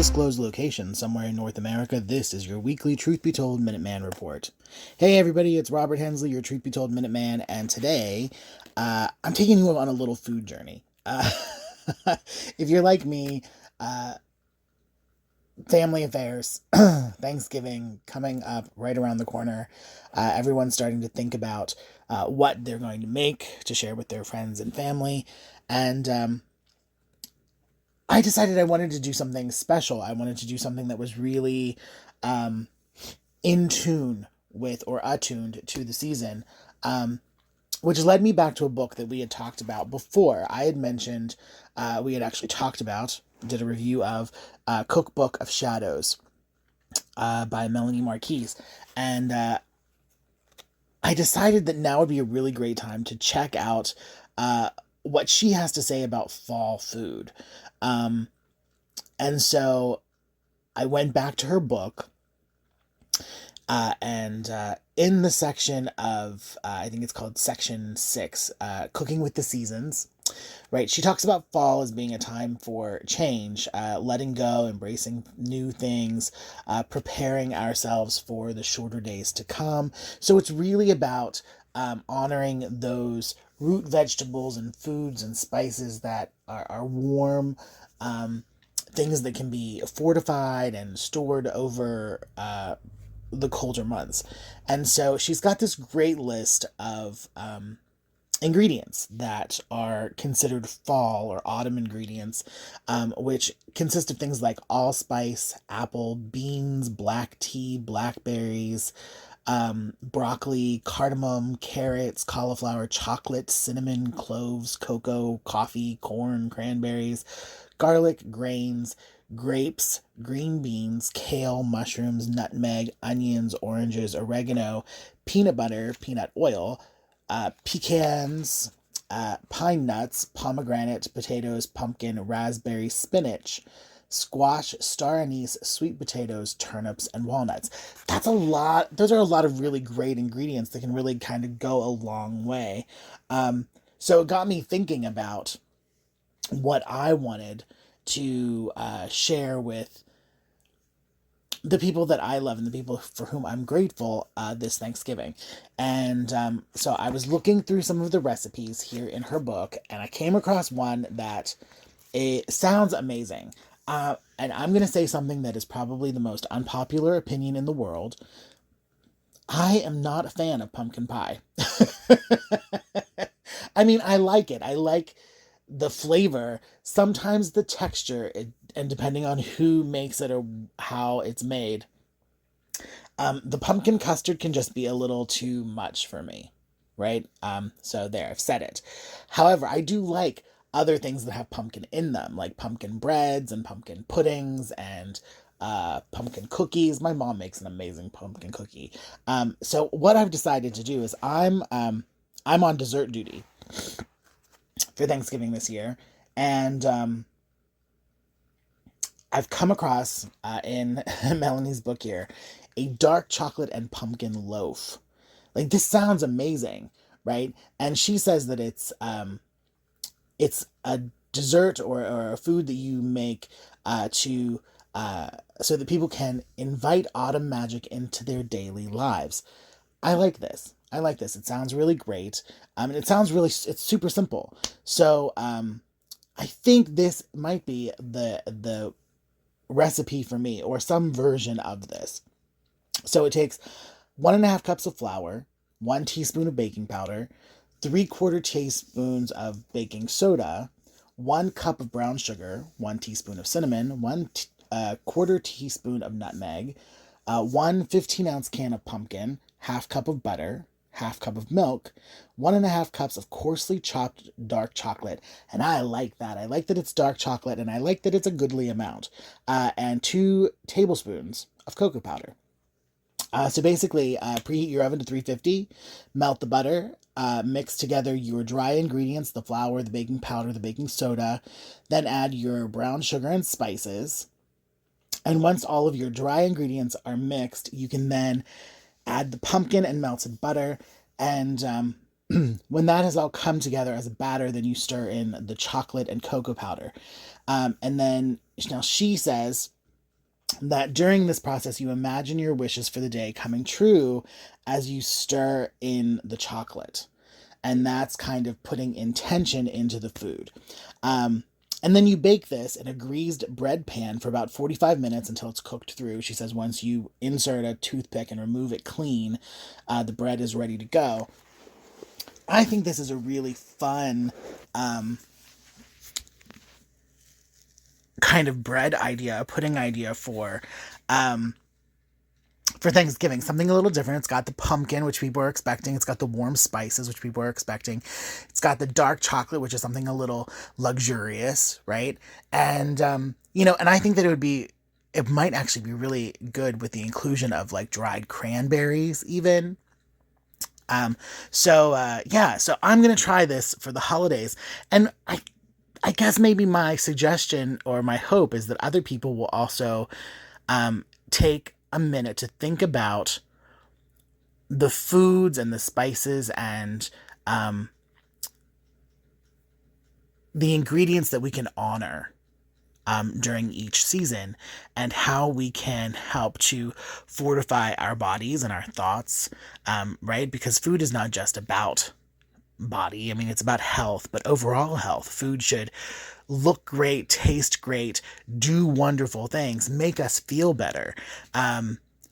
undisclosed location somewhere in North America, this is your weekly Truth Be Told Minuteman report. Hey everybody, it's Robert Hensley, your Truth Be Told Minuteman, and today I'm taking you on a little food journey. If you're like me, uh, family affairs, Thanksgiving coming up right around the corner, everyone's starting to think about what they're going to make to share with their friends and family, and I decided I wanted to do something special. I wanted to do something that was really um, in tune with or attuned to the season, which led me back to a book that we had talked about before. I had mentioned, we had actually talked about, did a review of Cookbook of Shadows by Melanie Marquis. And I decided that now would be a really great time to check out what she has to say about fall food. Um, and so I went back to her book, and in the section of, I think it's called section 6, Cooking with the Seasons, right? She talks about fall as being a time for change, letting go, embracing new things, preparing ourselves for the shorter days to come. So it's really about honoring those root vegetables and foods and spices that are warm, things that can be fortified and stored over the colder months. And so she's got this great list of ingredients that are considered fall or autumn ingredients, which consist of things like allspice, apple, beans, black tea, blackberries, broccoli, cardamom, carrots, cauliflower, chocolate, cinnamon, cloves, cocoa, coffee, corn, cranberries, garlic, grains, grapes, green beans, kale, mushrooms, nutmeg, onions, oranges, oregano, peanut butter, peanut oil, pecans, pine nuts, pomegranate, potatoes, pumpkin, raspberry, spinach, squash, star anise, sweet potatoes, turnips, and walnuts. That's a lot. Those are a lot of really great ingredients that can really kind of go a long way. So it got me thinking about what I wanted to share with the people that I love and the people for whom I'm grateful this Thanksgiving. And so I was looking through some of the recipes here in her book, and I came across one that it sounds amazing. And I'm going to say something that is probably the most unpopular opinion in the world. I am not a fan of pumpkin pie. I mean, I like it. I like the flavor, sometimes the texture, and depending on who makes it or how it's made, the pumpkin custard can just be a little too much for me, right? So there, I've said it. However, I do like other things that have pumpkin in them, like pumpkin breads and pumpkin puddings and pumpkin cookies. My mom makes an amazing pumpkin cookie. So what I've decided to do is I'm on dessert duty for Thanksgiving this year, and I've come across in Melanie's book here a dark chocolate and pumpkin loaf. Like, this sounds amazing, right? And she says that it's a dessert or a food that you make to so that people can invite autumn magic into their daily lives. I like this. I like this. It sounds really great. And it sounds really, it's super simple. So, I think this might be the recipe for me, or some version of this. So it takes 1.5 cups of flour, 1 teaspoon of baking powder, 3/4 teaspoons of baking soda, 1 cup of brown sugar, 1 teaspoon of cinnamon, quarter teaspoon of nutmeg, 1 15-ounce can of pumpkin, half cup of butter, half cup of milk, 1.5 cups of coarsely chopped dark chocolate. And I like that. I like that it's dark chocolate, and I like that it's a goodly amount. And 2 tablespoons of cocoa powder. So basically, preheat your oven to 350, melt the butter, mix together your dry ingredients, the flour, the baking powder, the baking soda, then add your brown sugar and spices. And once all of your dry ingredients are mixed, you can then add the pumpkin and melted butter. And when that has all come together as a batter, then you stir in the chocolate and cocoa powder. And then, now she says that during this process, you imagine your wishes for the day coming true as you stir in the chocolate. And that's kind of putting intention into the food. And then you bake this in a greased bread pan for about 45 minutes until it's cooked through. She says once you insert a toothpick and remove it clean, the bread is ready to go. I think this is a really fun kind of bread idea, a pudding idea for Thanksgiving. Something a little different. It's got the pumpkin, which people are expecting. It's got the warm spices, which people are expecting. It's got the dark chocolate, which is something a little luxurious, right? And, and I think that it might actually be really good with the inclusion of like dried cranberries even. So I'm going to try this for the holidays. And I guess maybe my suggestion or my hope is that other people will also take a minute to think about the foods and the spices and the ingredients that we can honor during each season, and how we can help to fortify our bodies and our thoughts, right? Because food is not just about body. I mean, it's about health, but overall health. Food should look great, taste great, do wonderful things, make us feel better.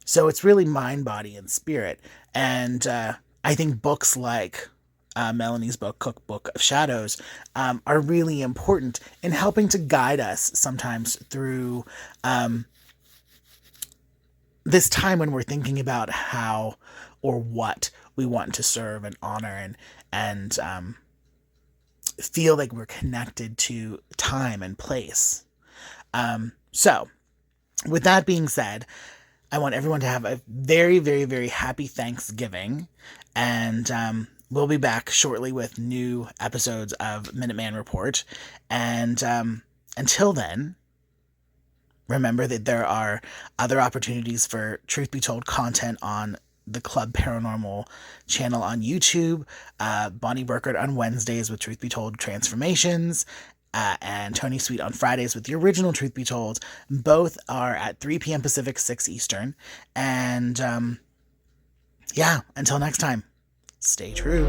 So it's really mind, body, and spirit. And I think books like Melanie's book, Cookbook of Shadows, are really important in helping to guide us sometimes through this time when we're thinking about how or what we want to serve and honor and feel like we're connected to time and place. So, with that being said, I want everyone to have a very, very, very happy Thanksgiving. And we'll be back shortly with new episodes of Minuteman Report. And until then, remember that there are other opportunities for Truth Be Told content on the Club Paranormal channel on YouTube, Bonnie Burkert on Wednesdays with Truth Be Told Transformations, and Tony Sweet on Fridays with the original Truth Be Told. Both are at 3 p.m. Pacific, 6 Eastern. And until next time, stay true.